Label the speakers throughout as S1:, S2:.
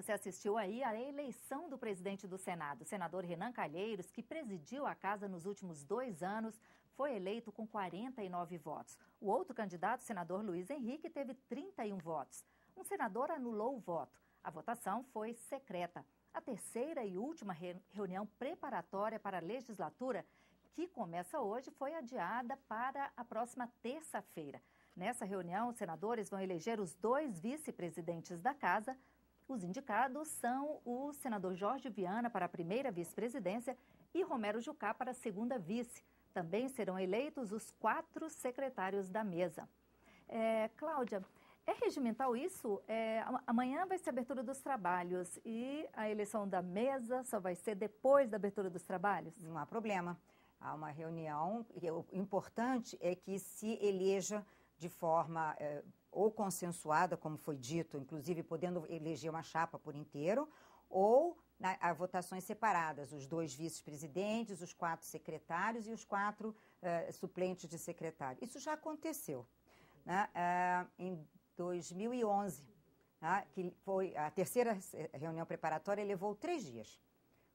S1: Você assistiu aí à eleição do presidente do Senado, o senador Renan Calheiros, que presidiu a casa nos últimos 2 anos, foi eleito com 49 votos. O outro candidato, o senador Luiz Henrique, teve 31 votos. Um senador anulou o voto. A votação foi secreta. A terceira e última reunião preparatória para a legislatura, que começa hoje, foi adiada para a próxima terça-feira. Nessa reunião, os senadores vão eleger os 2 vice-presidentes da casa. Os indicados são o senador Jorge Viana para a primeira vice-presidência e Romero Jucá para a segunda vice. Também serão eleitos os 4 secretários da mesa. Cláudia, é regimental isso? Amanhã vai ser a abertura dos trabalhos e a eleição da mesa só vai ser depois da abertura dos trabalhos?
S2: Não há problema. Há uma reunião e o importante é que se eleja de forma ou consensuada, como foi dito, inclusive podendo eleger uma chapa por inteiro, ou a votações separadas, os 2 vice-presidentes, os 4 secretários e os 4 suplentes de secretário. Isso já aconteceu, né? Em 2011, né, que foi a terceira reunião preparatória, levou 3 dias,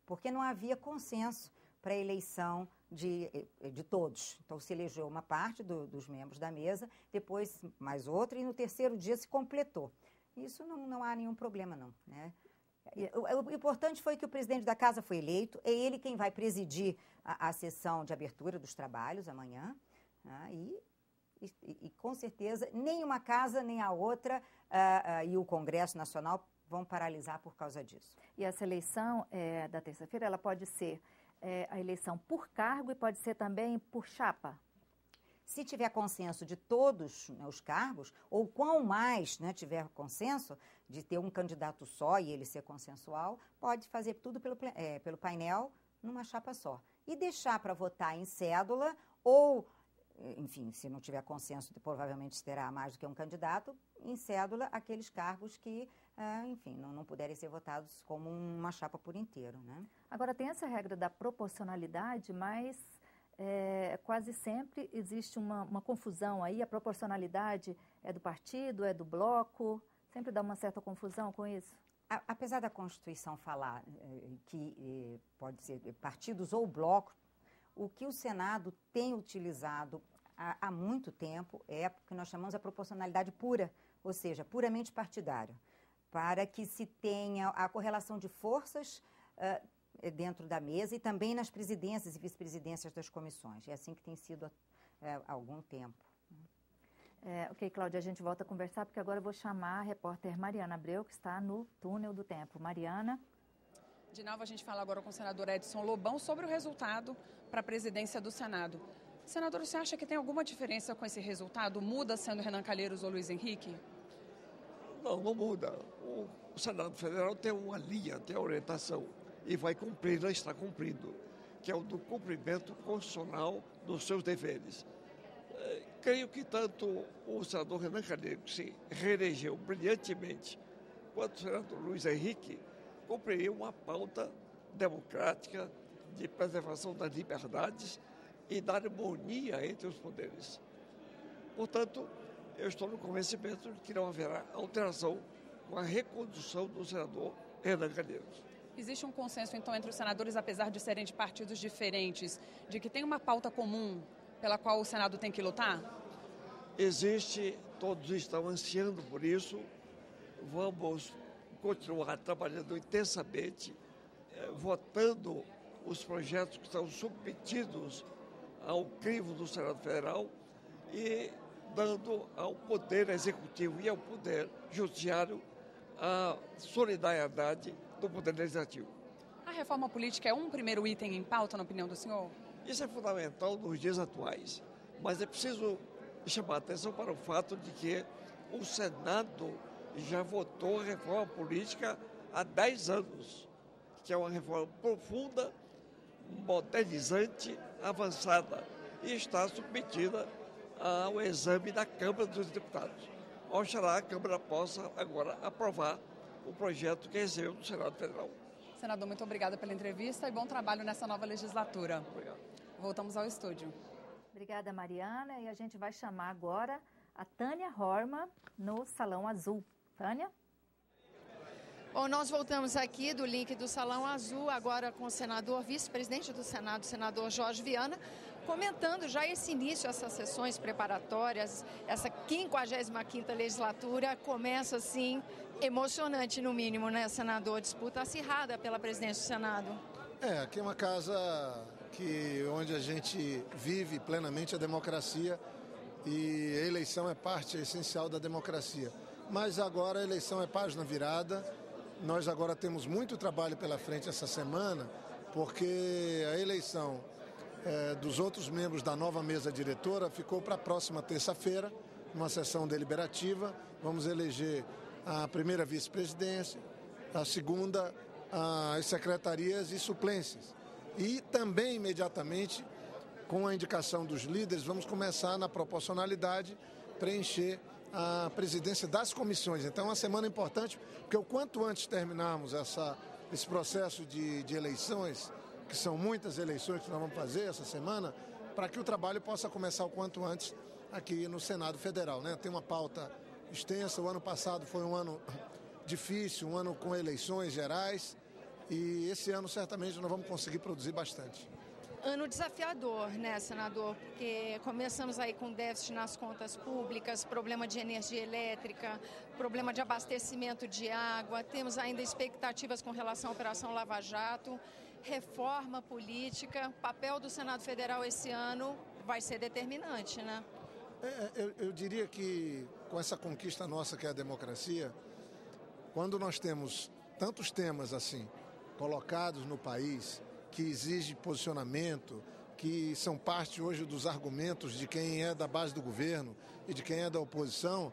S2: porque não havia consenso para a eleição de todos. Então, se elegeu uma parte dos membros da mesa, depois mais outra, e no terceiro dia se completou. Isso não há nenhum problema, não, né? O importante foi que o presidente da casa foi eleito, é ele quem vai presidir a sessão de abertura dos trabalhos amanhã, né? E com certeza nem uma casa nem a outra e o Congresso Nacional vão paralisar por causa disso.
S1: E essa eleição da terça-feira, ela pode ser a eleição por cargo e pode ser também por chapa?
S2: Se tiver consenso de todos, né, os cargos, ou quão mais, né, tiver consenso de ter um candidato só e ele ser consensual, pode fazer tudo pelo painel numa chapa só. E deixar para votar em cédula ou, enfim, se não tiver consenso, provavelmente terá mais do que um candidato, em cédula aqueles cargos que, enfim, não puderem ser votados como uma chapa por inteiro, né?
S1: Agora, tem essa regra da proporcionalidade, mas quase sempre existe uma confusão aí. A proporcionalidade é do partido, é do bloco? Sempre dá uma certa confusão com isso?
S2: Apesar da Constituição falar que pode ser partidos ou blocos, o que o Senado tem utilizado há muito tempo é o que nós chamamos de proporcionalidade pura, ou seja, puramente partidário, para que se tenha a correlação de forças dentro da mesa e também nas presidências e vice-presidências das comissões. É assim que tem sido há algum tempo.
S1: Ok, Cláudia, a gente volta a conversar, porque agora eu vou chamar a repórter Mariana Abreu, que está no túnel do tempo. Mariana.
S3: De novo, a gente fala agora com o senador Edson Lobão sobre o resultado para a presidência do Senado. Senador, você acha que tem alguma diferença com esse resultado? Muda sendo Renan Calheiros ou Luiz Henrique?
S4: Não muda. O Senado Federal tem uma linha, tem orientação e vai cumprir, já está cumprindo, que é o do cumprimento constitucional dos seus deveres. Creio que tanto o senador Renan Calheiros, que se reelegeu brilhantemente, quanto o senador Luiz Henrique, cumpriria uma pauta democrática de preservação das liberdades e da harmonia entre os poderes. Portanto, eu estou no convencimento de que não haverá alteração com a recondução do senador Renan Calheiros.
S3: Existe um consenso, então, entre os senadores, apesar de serem de partidos diferentes, de que tem uma pauta comum pela qual o Senado tem que lutar?
S4: Existe, todos estão ansiando por isso. Vamos continuar trabalhando intensamente, votando os projetos que estão submetidos ao crivo do Senado Federal e dando ao Poder Executivo e ao Poder Judiciário a solidariedade do Poder Legislativo.
S3: A reforma política é um primeiro item em pauta, na opinião do senhor?
S4: Isso é fundamental nos dias atuais, mas é preciso chamar a atenção para o fato de que o Senado já votou a reforma política há 10 anos, que é uma reforma profunda, modernizante, avançada, e está submetida ao exame da Câmara dos Deputados. Oxalá a Câmara possa agora aprovar o projeto que recebeu do Senado Federal.
S3: Senador, muito obrigada pela entrevista e bom trabalho nessa nova legislatura.
S4: Obrigado.
S3: Voltamos ao estúdio.
S1: Obrigada, Mariana. E a gente vai chamar agora a Tânia Horma no Salão Azul. Tânia?
S5: Bom, nós voltamos aqui do link do Salão Azul, agora com o senador, vice-presidente do Senado, o senador Jorge Viana, comentando já esse início, essas sessões preparatórias, essa 55ª legislatura começa assim, emocionante no mínimo, né, senador? Disputa acirrada pela presidência do Senado.
S6: Aqui é uma casa onde a gente vive plenamente a democracia e a eleição é parte essencial da democracia. Mas agora a eleição é página virada. Nós agora temos muito trabalho pela frente essa semana, porque a eleição dos outros membros da nova mesa diretora ficou para a próxima terça-feira, uma sessão deliberativa. Vamos eleger a primeira vice-presidência, a segunda, as secretarias e suplências. E também, imediatamente, com a indicação dos líderes, vamos começar na proporcionalidade preencher a presidência das comissões. Então é uma semana importante, porque o quanto antes terminarmos esse processo de eleições, que são muitas eleições que nós vamos fazer essa semana, para que o trabalho possa começar o quanto antes aqui no Senado Federal, né? Tem uma pauta extensa, o ano passado foi um ano difícil, um ano com eleições gerais, e esse ano certamente nós vamos conseguir produzir bastante.
S5: Ano desafiador, né, senador? Porque começamos aí com déficit nas contas públicas, problema de energia elétrica, problema de abastecimento de água, temos ainda expectativas com relação à Operação Lava Jato, reforma política, papel do Senado Federal esse ano vai ser determinante, né?
S6: Eu diria que com essa conquista nossa que é a democracia, quando nós temos tantos temas assim colocados no país, que exige posicionamento, que são parte hoje dos argumentos de quem é da base do governo e de quem é da oposição,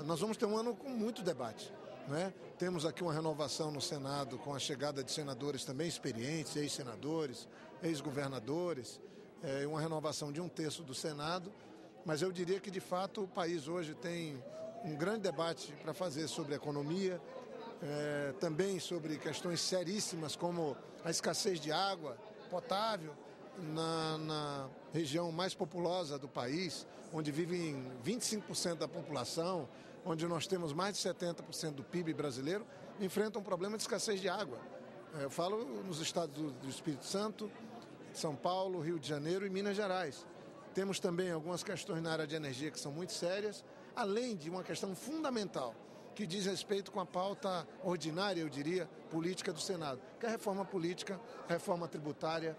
S6: nós vamos ter um ano com muito debate, né? Temos aqui uma renovação no Senado com a chegada de senadores também experientes, ex-senadores, ex-governadores, uma renovação de 1/3 do Senado, mas eu diria que de fato o país hoje tem um grande debate para fazer sobre economia, também sobre questões seríssimas como a escassez de água potável na região mais populosa do país, onde vivem 25% da população, onde nós temos mais de 70% do PIB brasileiro, enfrenta um problema de escassez de água. Eu falo nos estados do Espírito Santo, São Paulo, Rio de Janeiro e Minas Gerais. Temos também algumas questões na área de energia que são muito sérias, além de uma questão fundamental, que diz respeito com a pauta ordinária, eu diria, política do Senado, que é a reforma política, a reforma tributária,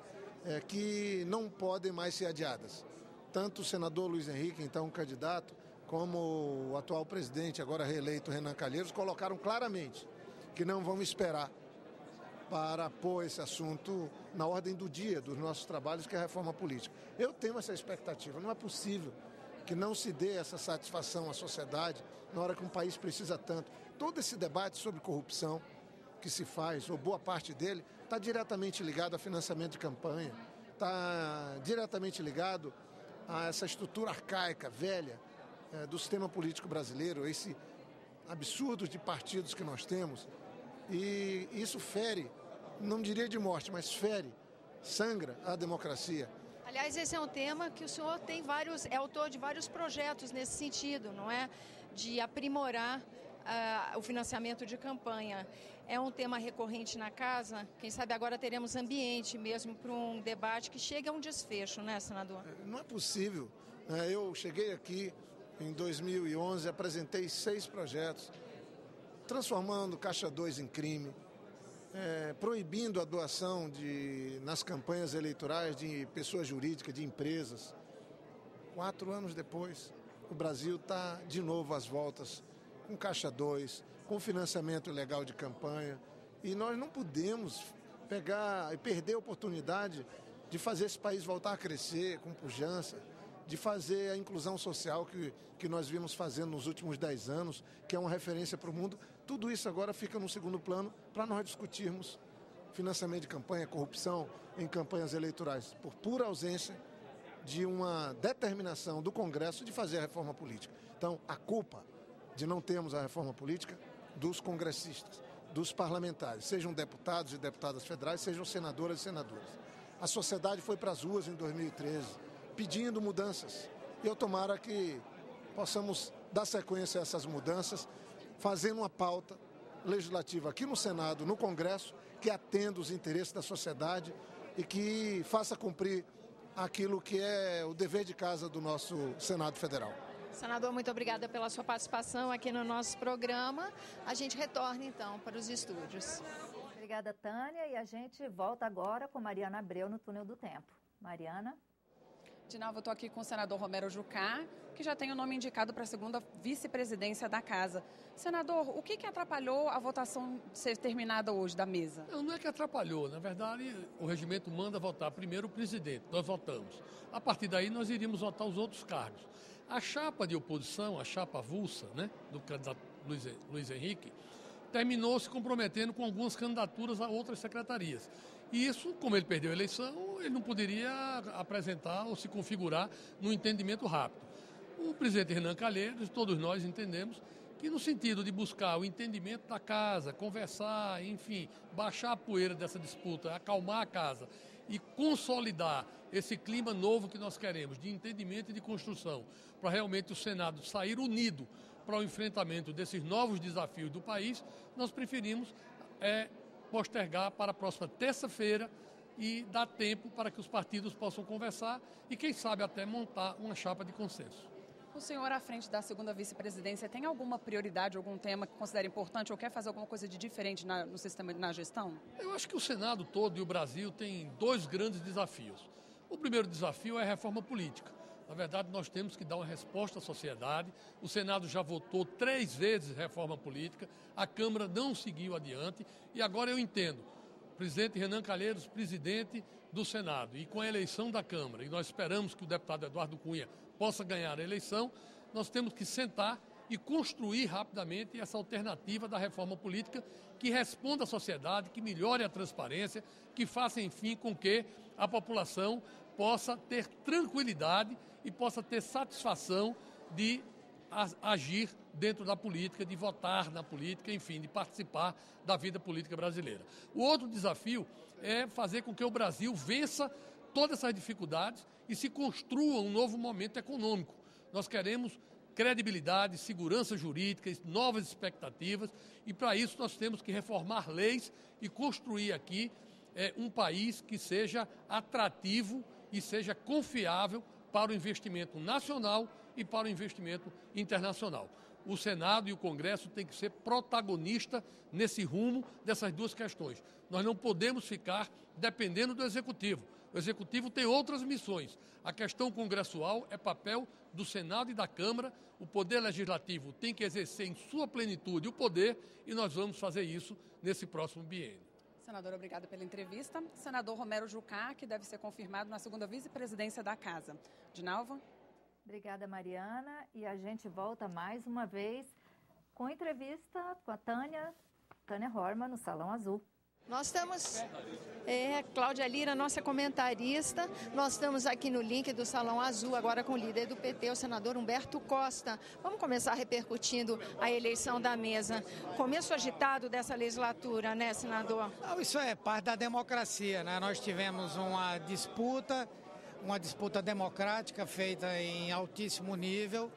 S6: que não podem mais ser adiadas. Tanto o senador Luiz Henrique, então candidato, como o atual presidente, agora reeleito, Renan Calheiros, colocaram claramente que não vão esperar para pôr esse assunto na ordem do dia dos nossos trabalhos, que é a reforma política. Eu tenho essa expectativa, não é possível que não se dê essa satisfação à sociedade na hora que um país precisa tanto. Todo esse debate sobre corrupção que se faz, ou boa parte dele, está diretamente ligado a financiamento de campanha, está diretamente ligado a essa estrutura arcaica, velha, do sistema político brasileiro, esse absurdo de partidos que nós temos, e isso fere, não diria de morte, mas fere, sangra a democracia.
S5: Aliás, esse é um tema que o senhor é autor de vários projetos nesse sentido, não é? De aprimorar o financiamento de campanha. É um tema recorrente na casa, quem sabe agora teremos ambiente mesmo para um debate que chegue a um desfecho, né, senador?
S6: Não é possível. Eu cheguei aqui em 2011, apresentei 6 projetos, transformando Caixa 2 em crime, proibindo a doação nas campanhas eleitorais de pessoas jurídicas, de empresas. 4 anos depois, o Brasil está de novo às voltas com Caixa 2, com financiamento ilegal de campanha, e nós não podemos pegar e perder a oportunidade de fazer esse país voltar a crescer com pujança, de fazer a inclusão social que nós vimos fazendo nos últimos 10 anos, que é uma referência para o mundo. Tudo isso agora fica no segundo plano para nós discutirmos financiamento de campanha, corrupção em campanhas eleitorais, por pura ausência de uma determinação do Congresso de fazer a reforma política. Então, a culpa de não termos a reforma política dos congressistas, dos parlamentares, sejam deputados e deputadas federais, sejam senadoras e senadores. A sociedade foi para as ruas em 2013, pedindo mudanças. E eu tomara que possamos dar sequência a essas mudanças, fazendo uma pauta legislativa aqui no Senado, no Congresso, que atenda os interesses da sociedade e que faça cumprir aquilo que é o dever de casa do nosso Senado Federal.
S5: Senador, muito obrigada pela sua participação aqui no nosso programa. A gente retorna, então, para os estúdios.
S1: Obrigada, Tânia. E a gente volta agora com Mariana Abreu no Túnel do Tempo. Mariana?
S3: Dinalva, eu estou aqui com o senador Romero Jucá, que já tem o nome indicado para a segunda vice-presidência da Casa. Senador, o que atrapalhou a votação ser terminada hoje da mesa?
S7: Não é que atrapalhou. Na verdade, o regimento manda votar primeiro o presidente. Nós votamos. A partir daí, nós iríamos votar os outros cargos. A chapa de oposição, a chapa avulsa, né, do candidato Luiz Henrique, terminou se comprometendo com algumas candidaturas a outras secretarias. E isso, como ele perdeu a eleição, ele não poderia apresentar ou se configurar num entendimento rápido. O presidente Renan Calheiros, todos nós entendemos que no sentido de buscar o entendimento da casa, conversar, enfim, baixar a poeira dessa disputa, acalmar a casa e consolidar esse clima novo que nós queremos, de entendimento e de construção, para realmente o Senado sair unido para o enfrentamento desses novos desafios do país, nós preferimos postergar para a próxima terça-feira e dar tempo para que os partidos possam conversar e, quem sabe, até montar uma chapa de consenso.
S3: O senhor, à frente da segunda vice-presidência, tem alguma prioridade, algum tema que considera importante ou quer fazer alguma coisa de diferente no sistema, na gestão?
S7: Eu acho que o Senado todo e o Brasil têm dois grandes desafios. O primeiro desafio é a reforma política. Na verdade, nós temos que dar uma resposta à sociedade. O Senado já votou 3 vezes reforma política, a Câmara não seguiu adiante e agora eu entendo. O presidente Renan Calheiros, presidente do Senado, e com a eleição da Câmara, e nós esperamos que o deputado Eduardo Cunha possa ganhar a eleição, nós temos que sentar e construir rapidamente essa alternativa da reforma política que responda à sociedade, que melhore a transparência, que faça, enfim, com que a população possa ter tranquilidade e possa ter satisfação de agir dentro da política, de votar na política, enfim, de participar da vida política brasileira. O outro desafio é fazer com que o Brasil vença todas essas dificuldades e se construa um novo momento econômico. Nós queremos credibilidade, segurança jurídica, novas expectativas e para isso nós temos que reformar leis e construir aqui um país que seja atrativo e seja confiável para o investimento nacional e para o investimento internacional. O Senado e o Congresso têm que ser protagonistas nesse rumo dessas duas questões. Nós não podemos ficar dependendo do Executivo. O Executivo tem outras missões. A questão congressual é papel do Senado e da Câmara. O Poder Legislativo tem que exercer em sua plenitude o poder e nós vamos fazer isso nesse próximo biênio.
S3: Senadora, obrigada pela entrevista. Senador Romero Jucá, que deve ser confirmado na segunda vice-presidência da Casa. Dinalva?
S1: Obrigada, Mariana. E a gente volta mais uma vez com entrevista com a Tânia Horman no Salão Azul.
S5: Nós estamos, Cláudia Lira, nossa comentarista, nós estamos aqui no link do Salão Azul, agora com o líder do PT, o senador Humberto Costa. Vamos começar repercutindo a eleição da mesa. Começo agitado dessa legislatura, né, senador?
S8: Não, isso é parte da democracia, né? Nós tivemos uma disputa democrática feita em altíssimo nível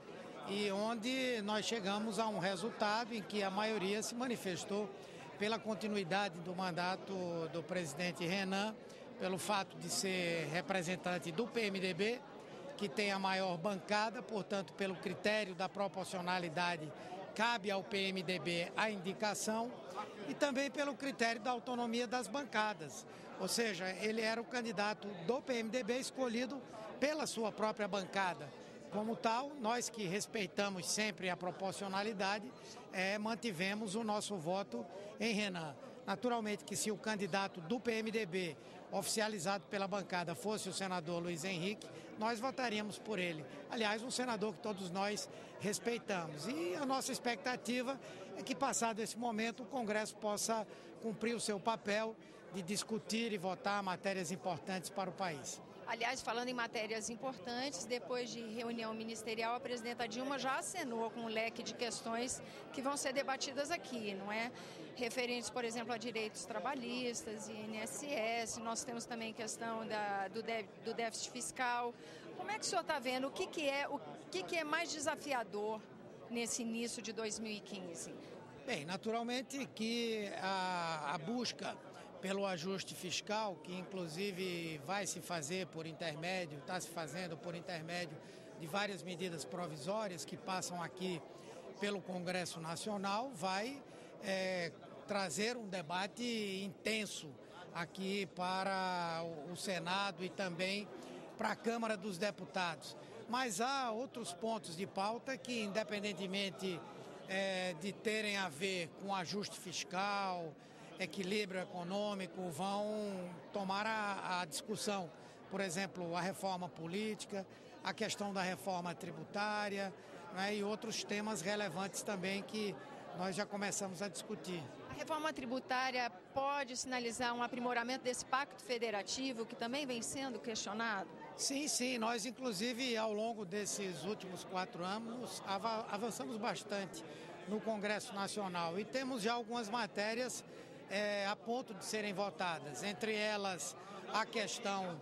S8: e onde nós chegamos a um resultado em que a maioria se manifestou pela continuidade do mandato do presidente Renan, pelo fato de ser representante do PMDB, que tem a maior bancada, portanto, pelo critério da proporcionalidade, cabe ao PMDB a indicação, e também pelo critério da autonomia das bancadas. Ou seja, ele era o candidato do PMDB escolhido pela sua própria bancada. Como tal, nós que respeitamos sempre a proporcionalidade, mantivemos o nosso voto em Renan. Naturalmente que se o candidato do PMDB, oficializado pela bancada, fosse o senador Luiz Henrique, nós votaríamos por ele. Aliás, um senador que todos nós respeitamos. E a nossa expectativa é que, passado esse momento, o Congresso possa cumprir o seu papel de discutir e votar matérias importantes para o país.
S5: Aliás, falando em matérias importantes, depois de reunião ministerial, a presidenta Dilma já acenou com um leque de questões que vão ser debatidas aqui, não é? Referentes, por exemplo, a direitos trabalhistas, INSS, nós temos também questão do déficit fiscal. Como é que o senhor está vendo? O que é mais desafiador nesse início de 2015?
S8: Bem, naturalmente que a busca pelo ajuste fiscal, que inclusive vai se fazer por intermédio, está se fazendo por intermédio de várias medidas provisórias que passam aqui pelo Congresso Nacional, vai trazer um debate intenso aqui para o Senado e também para a Câmara dos Deputados. Mas há outros pontos de pauta que, independentemente de terem a ver com ajuste fiscal, equilíbrio econômico, vão tomar a discussão. Por exemplo, a reforma política, a questão da reforma tributária, né, e outros temas relevantes também que nós já começamos a discutir.
S5: A reforma tributária pode sinalizar um aprimoramento desse pacto federativo que também vem sendo questionado?
S8: Sim, sim. Nós, inclusive, ao longo desses últimos 4 anos, avançamos bastante no Congresso Nacional e temos já algumas matérias a ponto de serem votadas. Entre elas, a questão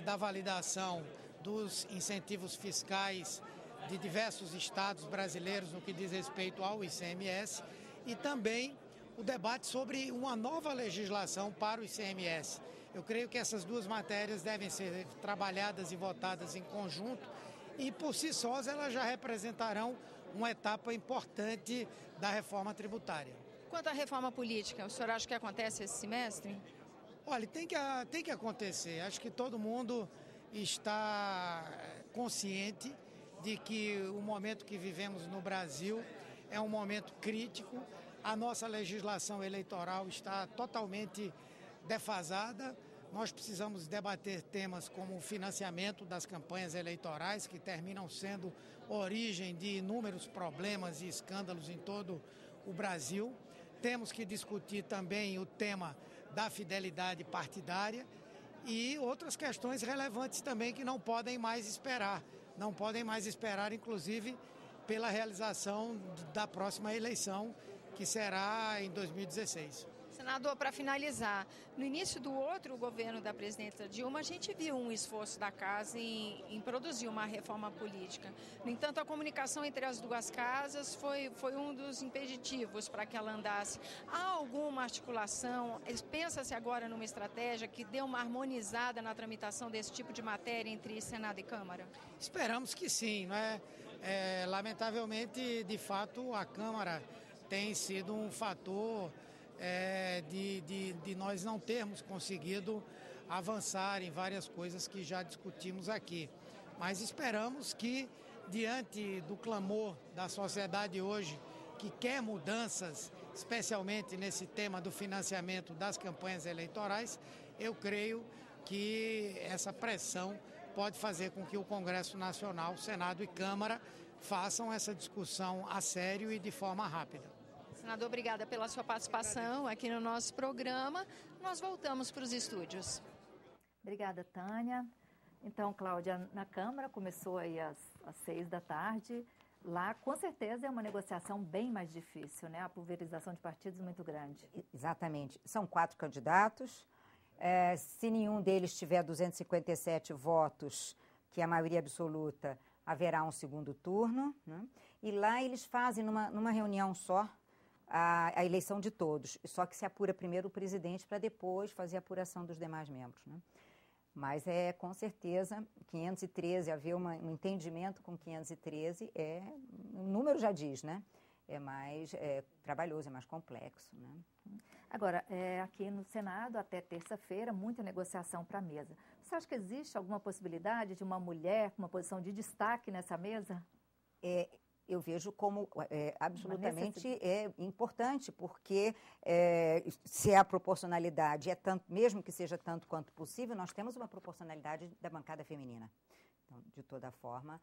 S8: da validação dos incentivos fiscais de diversos estados brasileiros no que diz respeito ao ICMS e também o debate sobre uma nova legislação para o ICMS. Eu creio que essas duas matérias devem ser trabalhadas e votadas em conjunto e, por si sós, elas já representarão uma etapa importante da reforma tributária.
S5: Quanto à reforma política, o senhor acha que acontece esse semestre?
S8: Olha, tem que acontecer. Acho que todo mundo está consciente de que o momento que vivemos no Brasil é um momento crítico. A nossa legislação eleitoral está totalmente defasada. Nós precisamos debater temas como o financiamento das campanhas eleitorais, que terminam sendo origem de inúmeros problemas e escândalos em todo o Brasil. Temos que discutir também o tema da fidelidade partidária e outras questões relevantes também que não podem mais esperar. Não podem mais esperar, inclusive, pela realização da próxima eleição, que será em 2016.
S5: Senador, para finalizar, no início do outro governo da presidenta Dilma, a gente viu um esforço da casa em produzir uma reforma política. No entanto, a comunicação entre as duas casas foi um dos impeditivos para que ela andasse. Há alguma articulação? Pensa-se agora numa estratégia que dê uma harmonizada na tramitação desse tipo de matéria entre Senado e Câmara?
S8: Esperamos que sim, não é? Lamentavelmente, de fato, a Câmara tem sido um fator de nós não termos conseguido avançar em várias coisas que já discutimos aqui. Mas esperamos que, diante do clamor da sociedade hoje, que quer mudanças, especialmente nesse tema do financiamento das campanhas eleitorais, eu creio que essa pressão pode fazer com que o Congresso Nacional, Senado e Câmara façam essa discussão a sério e de forma rápida.
S5: Senador, obrigada pela sua participação aqui no nosso programa. Nós voltamos para os estúdios.
S1: Obrigada, Tânia. Então, Cláudia, na Câmara começou aí às 6 da tarde. Lá, com certeza, é uma negociação bem mais difícil, né? A pulverização de partidos muito grande.
S2: Exatamente. São 4 candidatos. Se nenhum deles tiver 257 votos, que é a maioria absoluta, haverá um segundo turno, né? E lá eles fazem, numa reunião só, a eleição de todos, só que se apura primeiro o presidente para depois fazer a apuração dos demais membros, né? Mas com certeza 513, haver um entendimento com 513 o número já diz, né? É mais trabalhoso, é mais complexo, né?
S1: Agora, aqui no Senado, até terça-feira, muita negociação para a mesa. Você acha que existe alguma possibilidade de uma mulher com uma posição de destaque nessa mesa?
S2: Eu vejo como absolutamente importante, porque se a proporcionalidade é tanto, mesmo que seja tanto quanto possível, nós temos uma proporcionalidade da bancada feminina. Então, de toda forma,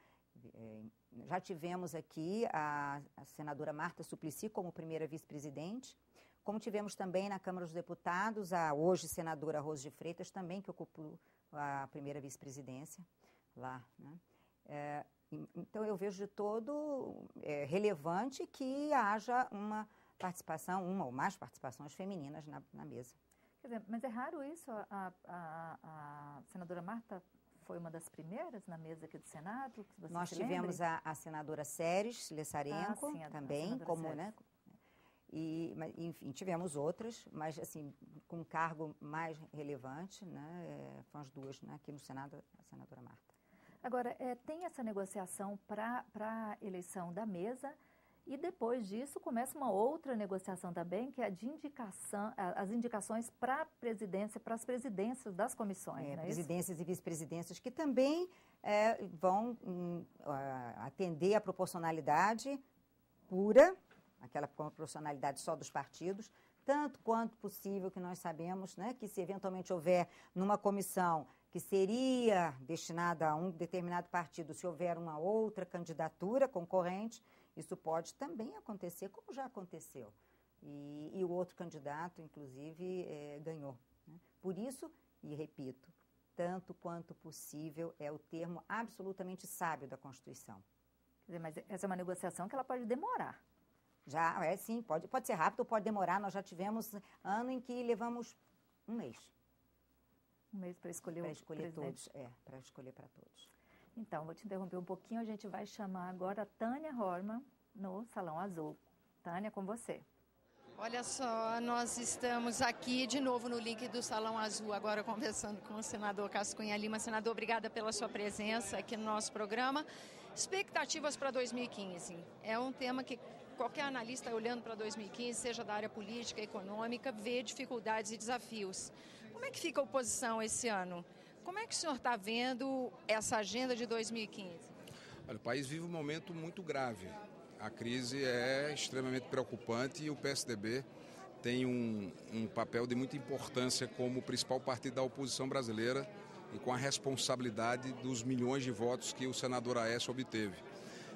S2: já tivemos aqui a senadora Marta Suplicy como primeira vice-presidente, como tivemos também na Câmara dos Deputados a hoje senadora Rose de Freitas, também que ocupou a primeira vice-presidência lá, né? Então, eu vejo de todo relevante que haja uma participação, uma ou mais participações femininas na mesa.
S1: Quer dizer, mas é raro isso? A senadora Marta foi uma das primeiras na mesa aqui do Senado?
S2: Nós tivemos a senadora Séries Lessarenco também, como, né? Enfim, tivemos outras, mas assim, com um cargo mais relevante, né? Foram as duas, né? Aqui no Senado, a senadora Marta.
S1: Agora, tem essa negociação para a eleição da mesa e depois disso começa uma outra negociação também, que é a de indicação, as indicações para a presidência, para as presidências das comissões. Não é
S2: presidências e vice-presidências que também vão atender à proporcionalidade pura, aquela proporcionalidade só dos partidos, tanto quanto possível, que nós sabemos, né, que se eventualmente houver numa comissão que seria destinada a um determinado partido, se houver uma outra candidatura concorrente, isso pode também acontecer, como já aconteceu. E o outro candidato, inclusive, ganhou. Né? Por isso, e repito, tanto quanto possível é o termo absolutamente sábio da Constituição.
S1: Quer dizer, mas essa é uma negociação que ela pode demorar.
S2: Já, sim, pode ser rápido ou pode demorar. Nós já tivemos ano em que levamos um mês.
S1: Um mês para escolher o presidente.
S2: Para escolher para todos.
S1: Então, vou te interromper um pouquinho. A gente vai chamar agora a Tânia Horman no Salão Azul. Tânia, com você.
S5: Olha só, nós estamos aqui de novo no link do Salão Azul, agora conversando com o senador Cássio Cunha Lima. Senador, obrigada pela sua presença aqui no nosso programa. Expectativas para 2015. É um tema que qualquer analista olhando para 2015, seja da área política, econômica, vê dificuldades e desafios. Como é que fica a oposição esse ano? Como é que o senhor está vendo essa agenda de 2015?
S9: Olha, o país vive um momento muito grave. A crise é extremamente preocupante e o PSDB tem um papel de muita importância como o principal partido da oposição brasileira e com a responsabilidade dos milhões de votos que o senador Aécio obteve.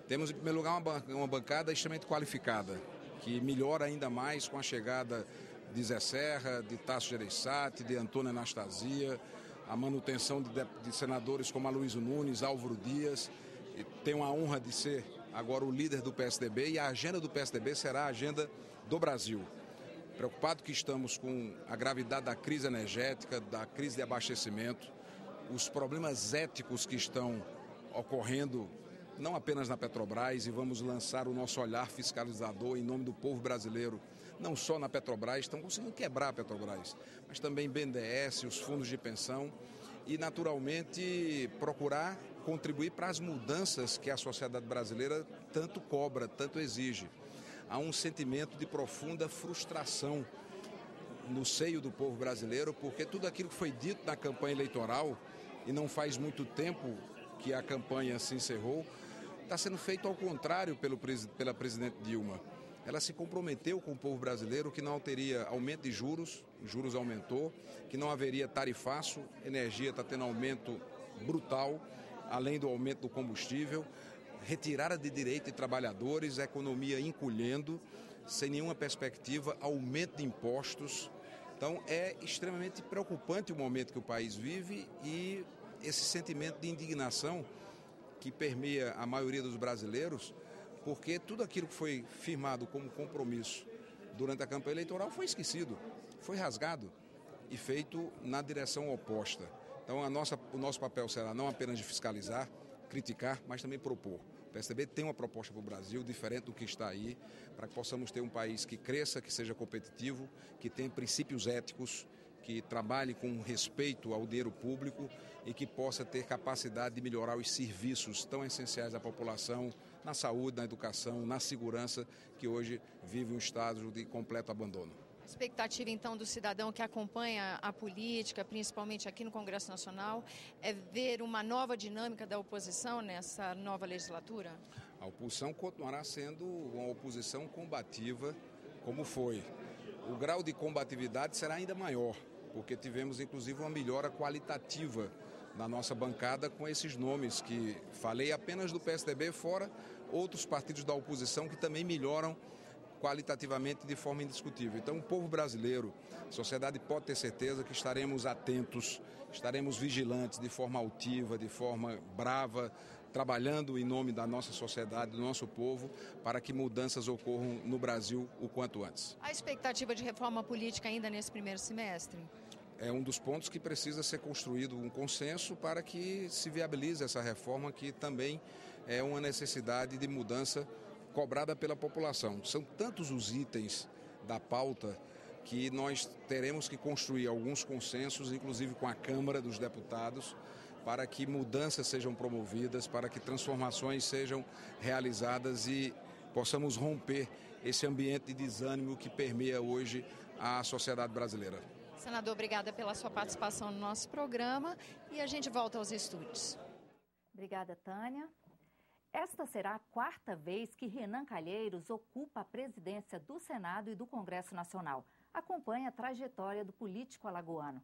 S9: Temos, em primeiro lugar, uma bancada extremamente qualificada, que melhora ainda mais com a chegada de Zé Serra, de Tasso Gereissati, de Antônio Anastasia, a manutenção de senadores como Aloysio Nunes, Álvaro Dias. E tenho a honra de ser agora o líder do PSDB e a agenda do PSDB será a agenda do Brasil. Preocupado que estamos com a gravidade da crise energética, da crise de abastecimento, os problemas éticos que estão ocorrendo não apenas na Petrobras, e vamos lançar o nosso olhar fiscalizador em nome do povo brasileiro, não só na Petrobras, estão conseguindo quebrar a Petrobras, mas também BNDES, os fundos de pensão e, naturalmente, procurar contribuir para as mudanças que a sociedade brasileira tanto cobra, tanto exige. Há um sentimento de profunda frustração no seio do povo brasileiro, porque tudo aquilo que foi dito na campanha eleitoral, e não faz muito tempo que a campanha se encerrou, está sendo feito ao contrário pela presidente Dilma. Ela se comprometeu com o povo brasileiro que não teria aumento de juros, o juros aumentou, que não haveria tarifaço, energia está tendo aumento brutal, além do aumento do combustível, retirada de direito de trabalhadores, a economia encolhendo, sem nenhuma perspectiva, aumento de impostos. Então é extremamente preocupante o momento que o país vive e esse sentimento de indignação que permeia a maioria dos brasileiros, porque tudo aquilo que foi firmado como compromisso durante a campanha eleitoral foi esquecido, foi rasgado e feito na direção oposta. Então o nosso papel será não apenas de fiscalizar, criticar, mas também propor. O PSDB tem uma proposta para o Brasil diferente do que está aí, para que possamos ter um país que cresça, que seja competitivo, que tenha princípios éticos, que trabalhe com respeito ao dinheiro público e que possa ter capacidade de melhorar os serviços tão essenciais à população, na saúde, na educação, na segurança, que hoje vive um estado de completo abandono.
S5: A expectativa, então, do cidadão que acompanha a política, principalmente aqui no Congresso Nacional, é ver uma nova dinâmica da oposição nessa nova legislatura?
S9: A oposição continuará sendo uma oposição combativa, como foi. O grau de combatividade será ainda maior, porque tivemos, inclusive, uma melhora qualitativa na nossa bancada com esses nomes que falei apenas do PSDB, fora outros partidos da oposição que também melhoram qualitativamente de forma indiscutível. Então, o povo brasileiro, a sociedade pode ter certeza que estaremos atentos, estaremos vigilantes de forma altiva, de forma brava, trabalhando em nome da nossa sociedade, do nosso povo, para que mudanças ocorram no Brasil o quanto antes.
S5: A expectativa de reforma política ainda nesse primeiro semestre?
S9: É um dos pontos que precisa ser construído um consenso para que se viabilize essa reforma, que também é uma necessidade de mudança cobrada pela população. São tantos os itens da pauta que nós teremos que construir alguns consensos, inclusive com a Câmara dos Deputados, para que mudanças sejam promovidas, para que transformações sejam realizadas e possamos romper esse ambiente de desânimo que permeia hoje a sociedade brasileira.
S5: Senador, obrigada pela sua participação no nosso programa e a gente volta aos estúdios.
S1: Obrigada, Tânia. Esta será a quarta vez que Renan Calheiros ocupa a presidência do Senado e do Congresso Nacional. Acompanhe a trajetória do político alagoano.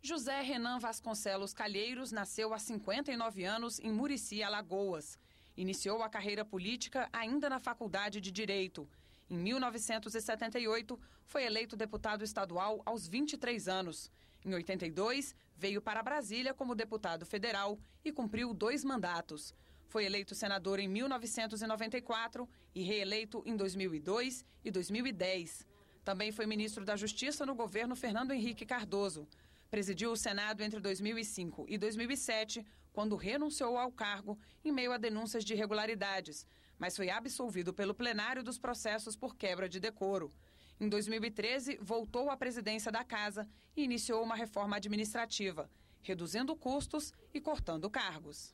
S3: José Renan Vasconcelos Calheiros nasceu há 59 anos em Murici, Alagoas. Iniciou a carreira política ainda na Faculdade de Direito. Em 1978, foi eleito deputado estadual aos 23 anos. Em 82, veio para Brasília como deputado federal e cumpriu 2 mandatos. Foi eleito senador em 1994 e reeleito em 2002 e 2010. Também foi ministro da Justiça no governo Fernando Henrique Cardoso. Presidiu o Senado entre 2005 e 2007, quando renunciou ao cargo em meio a denúncias de irregularidades, mas foi absolvido pelo plenário dos processos por quebra de decoro. Em 2013, voltou à presidência da Casa e iniciou uma reforma administrativa, reduzindo custos e cortando cargos.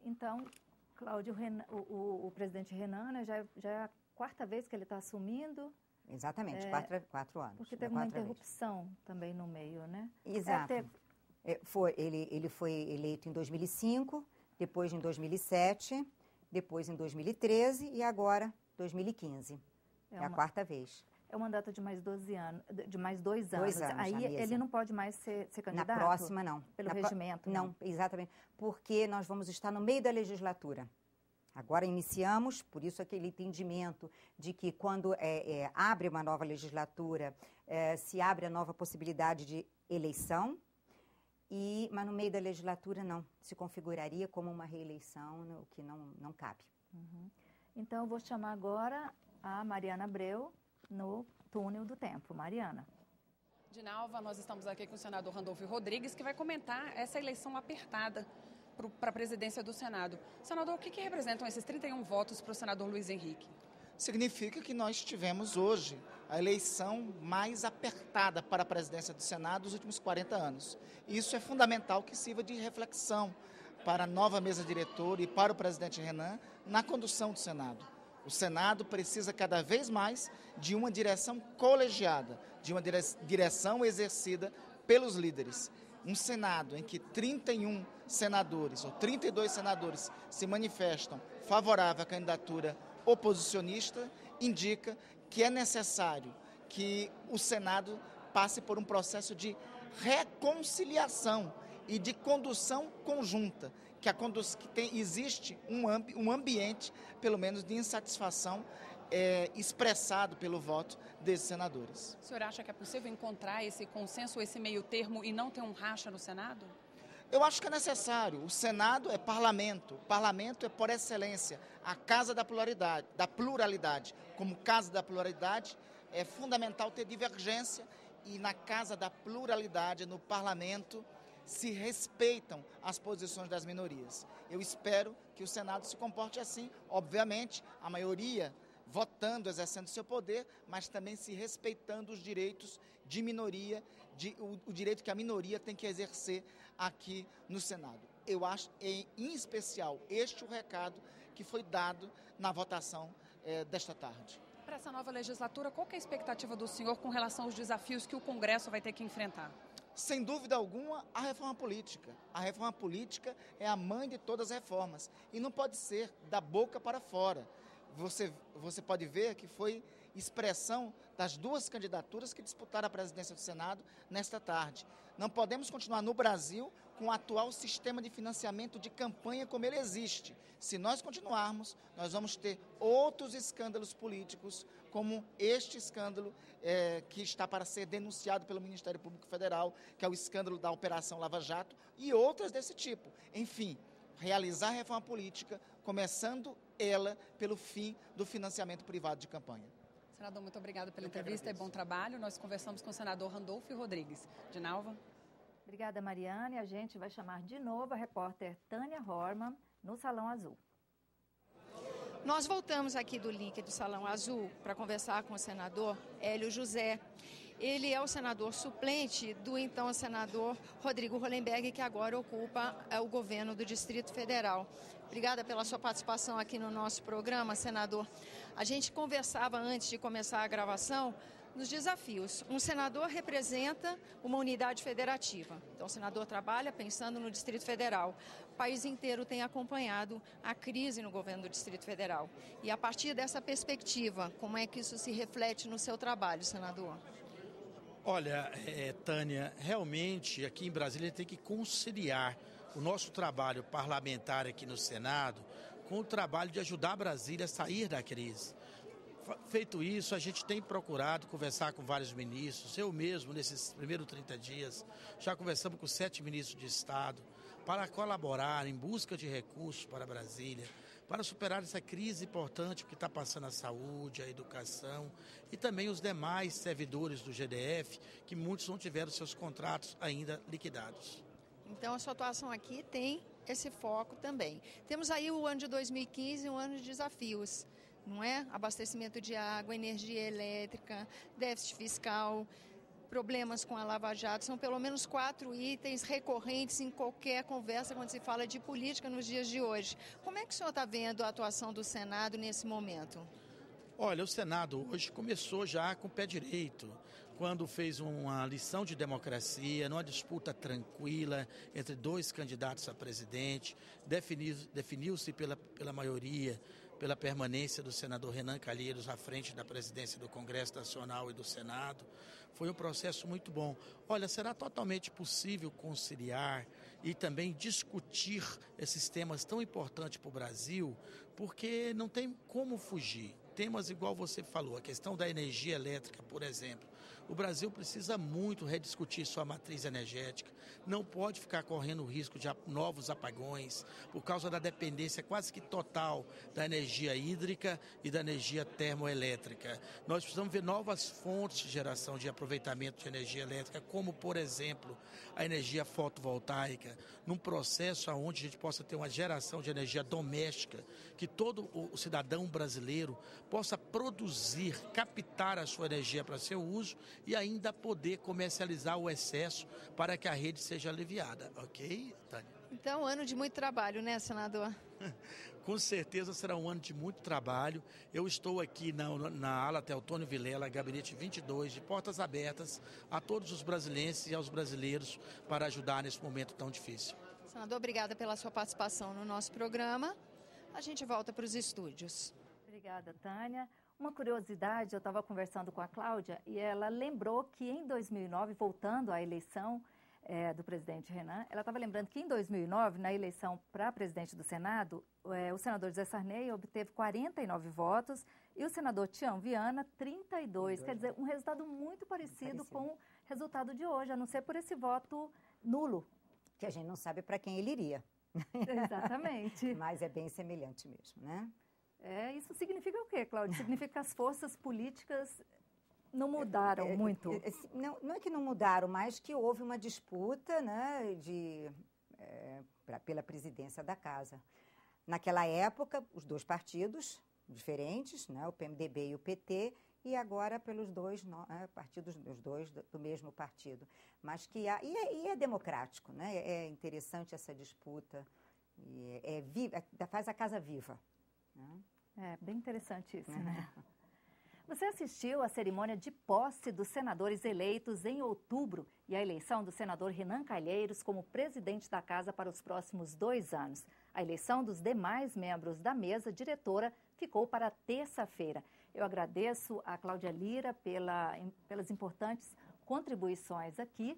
S1: Então, Cláudio, o presidente Renan, né, já é a quarta vez que ele está assumindo.
S2: Exatamente, 4 anos.
S1: Porque teve uma interrupção também no meio, né?
S2: Exato. Ele foi eleito em 2005, depois em 2007, depois em 2013 e agora 2015. É a quarta vez.
S1: É um mandato de mais 12 anos, de mais 2 anos.
S2: 2 anos.
S1: Aí ele não pode mais ser candidato?
S2: Na próxima, não.
S1: Pelo regimento?
S2: Não, exatamente. Porque nós vamos estar no meio da legislatura. Agora iniciamos, por isso aquele entendimento de que quando abre uma nova legislatura, se abre a nova possibilidade de eleição, mas no meio da legislatura não, se configuraria como uma reeleição, o que não cabe.
S1: Uhum. Então eu vou chamar agora a Mariana Abreu no túnel do tempo. Mariana.
S3: Dinalva, nós estamos aqui com o senador Randolfo Rodrigues, que vai comentar essa eleição apertada para a presidência do Senado. Senador, o que representam esses 31 votos para o senador Luiz Henrique?
S10: Significa que nós tivemos hoje a eleição mais apertada para a presidência do Senado dos últimos 40 anos. Isso é fundamental que sirva de reflexão para a nova mesa diretora e para o presidente Renan na condução do Senado. O Senado precisa cada vez mais de uma direção colegiada, de uma direção exercida pelos líderes. Um Senado em que 31 senadores ou 32 senadores se manifestam favorável à candidatura oposicionista, indica que é necessário que o Senado passe por um processo de reconciliação e de condução conjunta, existe um ambiente, pelo menos, de insatisfação expressado pelo voto desses senadores.
S3: O senhor acha que é possível encontrar esse consenso, esse meio termo e não ter um racha no Senado?
S10: Eu acho que é necessário. O Senado é parlamento. O parlamento é, por excelência, a casa da pluralidade. Como casa da pluralidade, é fundamental ter divergência e na casa da pluralidade, no parlamento, se respeitam as posições das minorias. Eu espero que o Senado se comporte assim. Obviamente, a maioria votando, exercendo seu poder, mas também se respeitando os direitos de minoria, o direito que a minoria tem que exercer aqui no Senado. Eu acho, em especial, este o recado que foi dado na votação desta tarde.
S3: Para essa nova legislatura, qual que é a expectativa do senhor com relação aos desafios que o Congresso vai ter que enfrentar?
S10: Sem dúvida alguma, a reforma política. A reforma política é a mãe de todas as reformas e não pode ser da boca para fora. Você pode ver que foi expressão das 2 candidaturas que disputaram a presidência do Senado nesta tarde. Não podemos continuar no Brasil com o atual sistema de financiamento de campanha como ele existe. Se nós continuarmos, nós vamos ter outros escândalos políticos, como este escândalo que está para ser denunciado pelo Ministério Público Federal, que é o escândalo da Operação Lava Jato, e outras desse tipo. Enfim, realizar a reforma política, começando ela pelo fim do financiamento privado de campanha.
S3: Senador, muito obrigada pela entrevista e bom trabalho. Nós conversamos com o senador Randolfo Rodrigues. Dinalva.
S1: Obrigada, Mariana. E a gente vai chamar de novo a repórter Tânia Horman no Salão Azul.
S5: Nós voltamos aqui do link do Salão Azul para conversar com o senador Hélio José. Ele é o senador suplente do então senador Rodrigo Hollenberg, que agora ocupa o governo do Distrito Federal. Obrigada pela sua participação aqui no nosso programa, senador. A gente conversava antes de começar a gravação nos desafios. Um senador representa uma unidade federativa. Então, o senador trabalha pensando no Distrito Federal. O país inteiro tem acompanhado a crise no governo do Distrito Federal. E, a partir dessa perspectiva, como é que isso se reflete no seu trabalho, senador?
S11: Olha, Tânia, realmente aqui em Brasília tem que conciliar o nosso trabalho parlamentar aqui no Senado com o trabalho de ajudar Brasília a sair da crise. Feito isso, a gente tem procurado conversar com vários ministros. Eu mesmo, nesses primeiros 30 dias, já conversamos com 7 ministros de Estado para colaborar em busca de recursos para Brasília, para superar essa crise importante que está passando a saúde, a educação e também os demais servidores do GDF, que muitos não tiveram seus contratos ainda liquidados.
S5: Então, a sua atuação aqui tem esse foco também. Temos aí o ano de 2015, um ano de desafios, não é? Abastecimento de água, energia elétrica, déficit fiscal, problemas com a Lava Jato. São pelo menos 4 itens recorrentes em qualquer conversa quando se fala de política nos dias de hoje. Como é que o senhor está vendo a atuação do Senado nesse momento?
S11: Olha, o Senado hoje começou já com o pé direito, quando fez uma lição de democracia, numa disputa tranquila entre 2 candidatos a presidente, definiu-se pela maioria, pela permanência do senador Renan Calheiros à frente da presidência do Congresso Nacional e do Senado. Foi um processo muito bom. Olha, será totalmente possível conciliar e também discutir esses temas tão importantes para o Brasil, porque não tem como fugir. Temas igual você falou, a questão da energia elétrica, por exemplo. O Brasil precisa muito rediscutir sua matriz energética, não pode ficar correndo o risco de novos apagões por causa da dependência quase que total da energia hídrica e da energia termoelétrica. Nós precisamos ver novas fontes de geração de aproveitamento de energia elétrica, como, por exemplo, a energia fotovoltaica, num processo onde a gente possa ter uma geração de energia doméstica, que todo o cidadão brasileiro possa produzir, captar a sua energia para seu uso e ainda poder comercializar o excesso para que a rede seja aliviada, ok, Tânia?
S5: Então, ano de muito trabalho, né, senador?
S11: Com certeza será um ano de muito trabalho. Eu estou aqui na ala Teotônio Vilela, gabinete 22, de portas abertas a todos os brasileiros e aos brasileiros para ajudar nesse momento tão difícil.
S5: Senador, obrigada pela sua participação no nosso programa. A gente volta para os estúdios.
S1: Obrigada, Tânia. Uma curiosidade, eu estava conversando com a Cláudia e ela lembrou que em 2009, voltando à eleição do presidente Renan, ela estava lembrando que em 2009, na eleição para presidente do Senado, o senador José Sarney obteve 49 votos e o senador Tião Viana, 32. Quer dizer, um resultado muito parecido com o resultado de hoje, a não ser por esse voto nulo.
S2: Que a gente não sabe para quem ele iria.
S1: Exatamente.
S2: Mas é bem semelhante mesmo, né?
S1: Isso significa o quê, Cláudia? Significa que as forças políticas não mudaram muito.
S2: Não é que não mudaram, mas que houve uma disputa, né, pela presidência da casa. Naquela época, os 2 partidos diferentes, né, o PMDB e o PT, e agora pelos 2 partidos, os 2 do mesmo partido. Mas que é democrático, né? É interessante essa disputa, faz a casa viva.
S1: É bem interessante isso, né? Você assistiu à cerimônia de posse dos senadores eleitos em outubro e à eleição do senador Renan Calheiros como presidente da Casa para os próximos 2 anos. A eleição dos demais membros da mesa diretora ficou para terça-feira. Eu agradeço a Cláudia Lira pelas importantes contribuições aqui,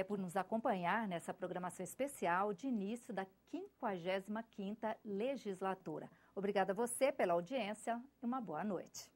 S1: por nos acompanhar nessa programação especial de início da 55ª legislatura. Obrigada a você pela audiência e uma boa noite.